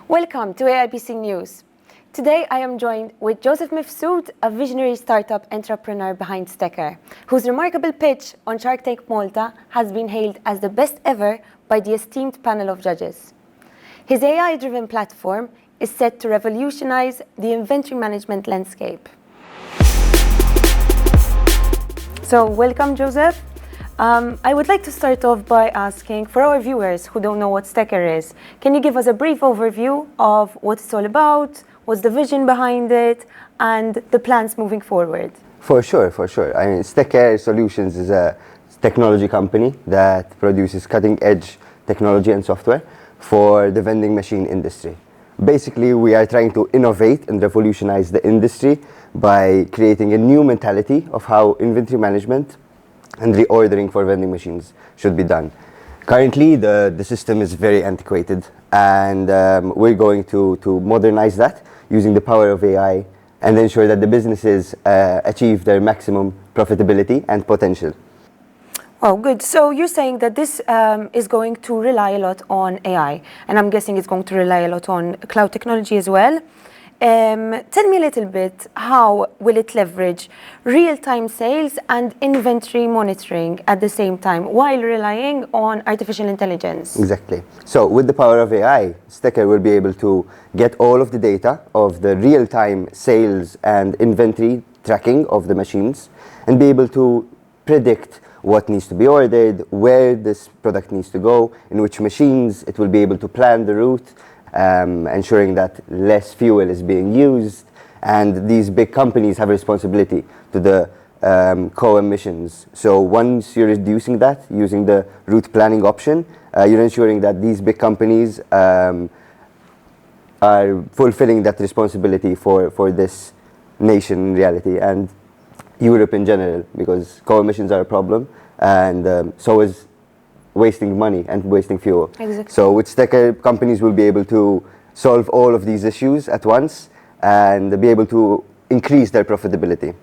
Welcome to AIBC News. Today I am joined with Joseph Mifsud, a visionary startup entrepreneur behind Stekair, whose remarkable pitch on Shark Tank Malta has been hailed as the best ever by the esteemed panel of judges. His AI-driven platform is set to revolutionize the inventory management landscape. So welcome, Joseph. I would like to start off by asking, for our viewers who don't know what Stekair is, can you give us a brief overview of what it's all about, what's the vision behind it, and the plans moving forward? For sure. I mean, Stekair Solutions is a technology company that produces cutting-edge technology and software for the vending machine industry. Basically, we are trying to innovate and revolutionize the industry by creating a new mentality of how inventory management and reordering for vending machines should be done. Currently, the system is very antiquated, and we're going to modernize that using the power of AI and ensure that the businesses achieve their maximum profitability and potential. Oh, good. So you're saying that this is going to rely a lot on AI, and I'm guessing it's going to rely a lot on cloud technology as well. Tell me a little bit, how will it leverage real-time sales and inventory monitoring at the same time while relying on artificial intelligence? Exactly. So with the power of AI, Stekair will be able to get all of the data of the real-time sales and inventory tracking of the machines and be able to predict what needs to be ordered, where this product needs to go, in which machines. It will be able to plan the route, ensuring that less fuel is being used, and these big companies have a responsibility to the co-emissions. So once you're reducing that using the route planning option, you're ensuring that these big companies are fulfilling that responsibility for this nation in reality and Europe in general, because co-emissions are a problem, and so is wasting money and wasting fuel. Exactly. So with Stekair, companies will be able to solve all of these issues at once and be able to increase their profitability.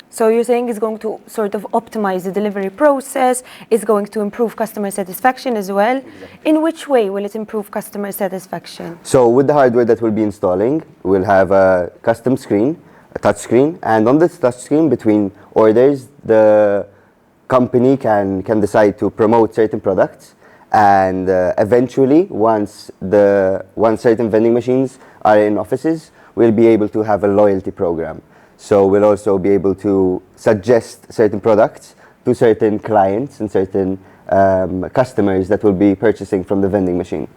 So you're saying it's going to sort of optimize the delivery process, it's going to improve customer satisfaction as well. Exactly. In which way will it improve customer satisfaction? So with the hardware that we'll be installing, we'll have a custom screen, a touch screen, and on this touch screen between orders, the company can decide to promote certain products, and eventually once certain vending machines are in offices, we'll be able to have a loyalty program. So we'll also be able to suggest certain products to certain clients and certain customers that will be purchasing from the vending machine.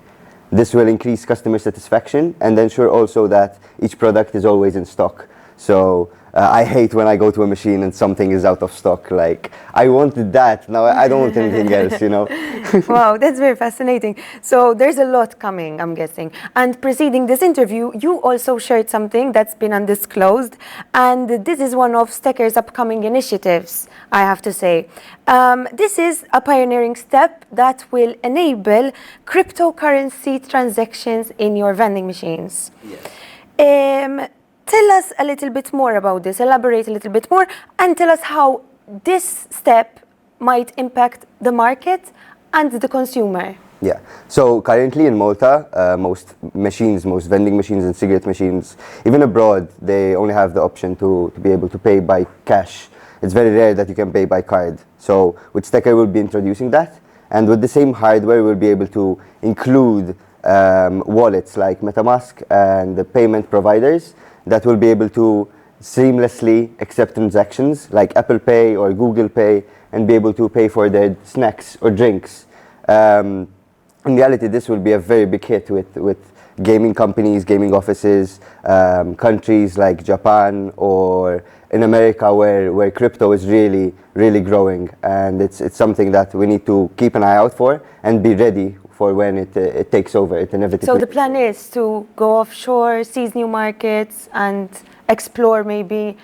This will increase customer satisfaction and ensure also that each product is always in stock. So I hate when I go to a machine and something is out of stock. Like, I wanted that, now I don't want anything else, you know. Wow, that's very fascinating. So there's a lot coming, I'm guessing. And preceding this interview, you also shared something that's been undisclosed, and this is one of Stekair's upcoming initiatives, I have to say. This is a pioneering step that will enable cryptocurrency transactions in your vending machines. Yes. Tell us a little bit more about this, elaborate a little bit more, and tell us how this step might impact the market and the consumer. Yeah, so currently in Malta, most vending machines and cigarette machines, even abroad, they only have the option to be able to pay by cash. It's very rare that you can pay by card. So with Stekair, we'll be introducing that, and with the same hardware, we'll be able to include wallets like MetaMask and the payment providers that will be able to seamlessly accept transactions like Apple Pay or Google Pay and be able to pay for their snacks or drinks. In reality, this will be a very big hit with gaming companies, gaming offices, countries like Japan or in America where crypto is really growing, and it's something that we need to keep an eye out for and be ready for when it takes over, it inevitably. So the plan is to go offshore, seize new markets, and explore maybe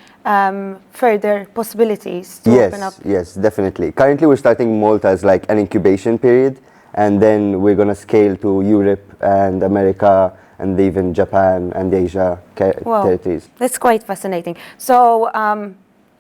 further possibilities to open up? Yes, definitely. Currently, we're starting Malta as like an incubation period, and then we're going to scale to Europe and America and even Japan and Asia territories. That's quite fascinating. So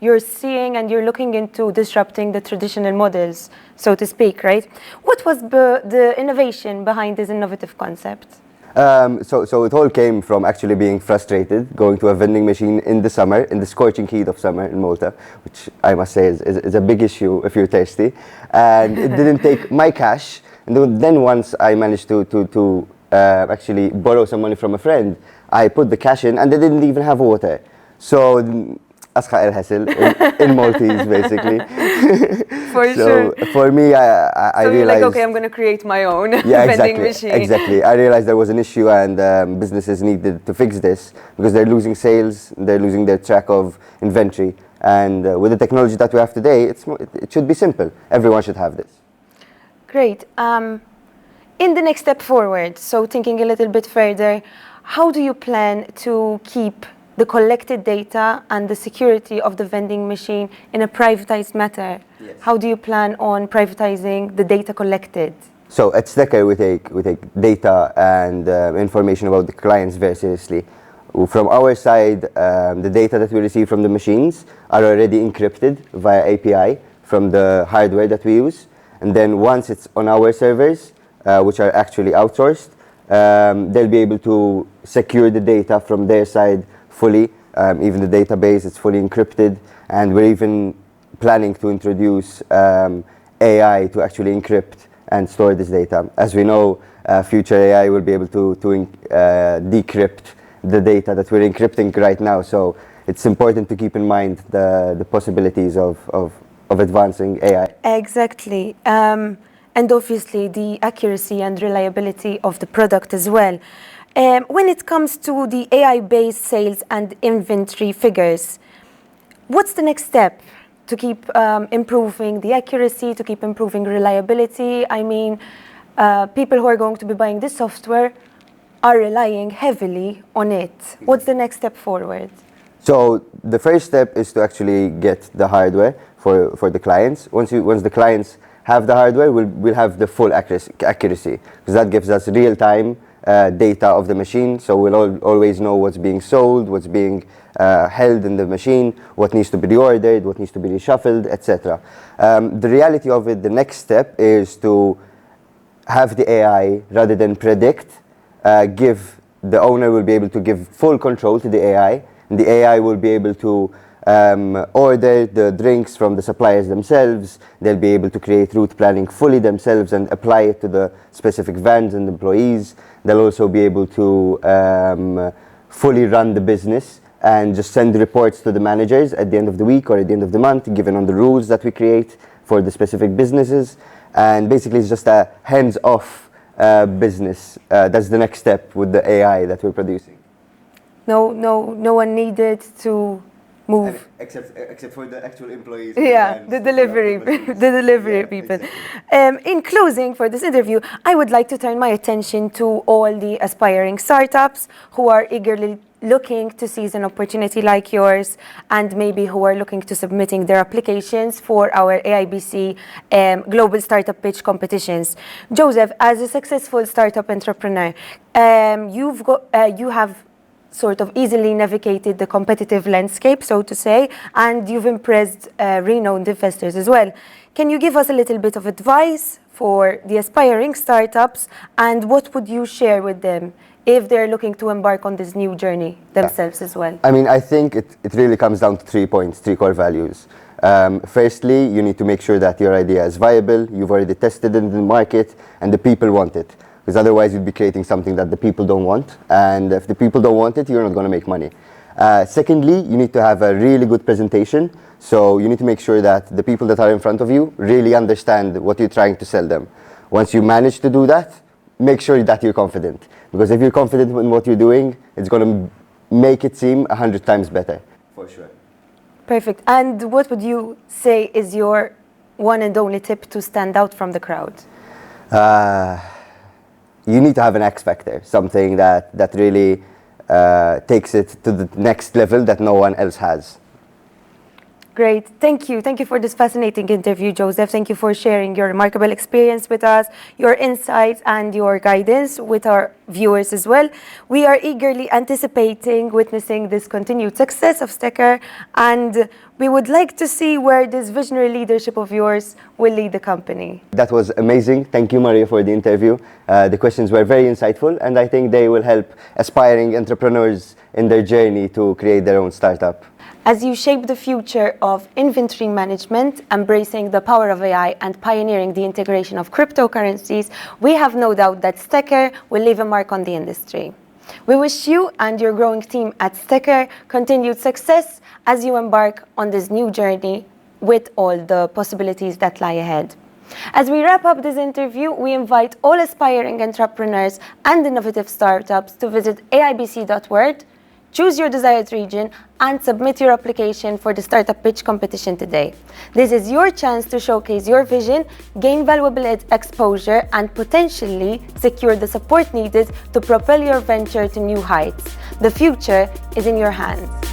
you're seeing and you're looking into disrupting the traditional models, so to speak, right? What was the innovation behind this innovative concept? So it all came from actually being frustrated, going to a vending machine in the summer, in the scorching heat of summer in Malta, which I must say is a big issue if you're thirsty. And it didn't take my cash. And then once I managed to actually borrow some money from a friend, I put the cash in and they didn't even have water. So أسخى الهسل in Maltese basically. For sure. So for me, I So you're like, realized, okay, I'm going to create my own yeah, vending exactly, machine. exactly. I realized there was an issue and businesses needed to fix this because they're losing sales, they're losing their track of inventory. And with the technology that we have today, it should be simple. Everyone should have this. Great. In the next step forward, so thinking a little bit further, how do you plan to keep the collected data and the security of the vending machine in a privatized manner? Yes. How do you plan on privatizing the data collected? So at Stekair, we take data and information about the clients very seriously. From our side, the data that we receive from the machines are already encrypted via API from the hardware that we use. And then once it's on our servers, which are actually outsourced, they'll be able to secure the data from their side fully. Even the database is fully encrypted, and we're even planning to introduce AI to actually encrypt and store this data. As we know, future AI will be able to decrypt the data that we're encrypting right now. So it's important to keep in mind the possibilities of advancing AI. Exactly. And obviously the accuracy and reliability of the product as well. When it comes to the AI-based sales and inventory figures, what's the next step to keep improving the accuracy, to keep improving reliability? I mean, people who are going to be buying this software are relying heavily on it. What's the next step forward? So the first step is to actually get the hardware for the clients. Once the clients have the hardware, we'll have the full accuracy because that gives us real-time data of the machine, so we'll always know what's being sold, what's being held in the machine, what needs to be reordered, what needs to be reshuffled, etc. The reality of it, the next step is to have the AI rather than predict, the owner will be able to give full control to the AI, and the AI will be able to order the drinks from the suppliers themselves. They'll be able to create route planning fully themselves and apply it to the specific vans and employees. They'll also be able to fully run the business and just send reports to the managers at the end of the week or at the end of the month, given on the rules that we create for the specific businesses. And basically it's just a hands-off business. That's the next step with the AI that we're producing. No one needed to move. Except for the actual employees. Yeah, the delivery people. Exactly. In closing for this interview, I would like to turn my attention to all the aspiring startups who are eagerly looking to seize an opportunity like yours, and maybe who are looking to submitting their applications for our AIBC Global Startup Pitch competitions. Joseph, as a successful startup entrepreneur, you have sort of easily navigated the competitive landscape, so to say, and you've impressed renowned investors as well. Can you give us a little bit of advice for the aspiring startups, and what would you share with them if they're looking to embark on this new journey themselves as well? I mean, I think it really comes down to 3 points, 3 core values. Firstly, you need to make sure that your idea is viable, you've already tested it in the market, and the people want it. Because otherwise you'd be creating something that the people don't want. And if the people don't want it, you're not going to make money. Secondly, you need to have a really good presentation. So you need to make sure that the people that are in front of you really understand what you're trying to sell them. Once you manage to do that, make sure that you're confident. Because if you're confident in what you're doing, it's going to make it seem 100 times better. For sure. Perfect. And what would you say is your one and only tip to stand out from the crowd? You need to have an X factor, something that really takes it to the next level that no one else has. Great. Thank you. Thank you for this fascinating interview, Joseph. Thank you for sharing your remarkable experience with us, your insights and your guidance with our viewers as well. We are eagerly anticipating witnessing this continued success of Stekair, and we would like to see where this visionary leadership of yours will lead the company. That was amazing. Thank you, Maria, for the interview. The questions were very insightful, and I think they will help aspiring entrepreneurs in their journey to create their own startup. As you shape the future of inventory management, embracing the power of AI and pioneering the integration of cryptocurrencies, we have no doubt that Stekair will leave a mark on the industry. We wish you and your growing team at Stekair continued success as you embark on this new journey with all the possibilities that lie ahead. As we wrap up this interview, we invite all aspiring entrepreneurs and innovative startups to visit AIBC.world, choose your desired region, and submit your application for the Startup Pitch competition today. This is your chance to showcase your vision, gain valuable exposure, and potentially secure the support needed to propel your venture to new heights. The future is in your hands.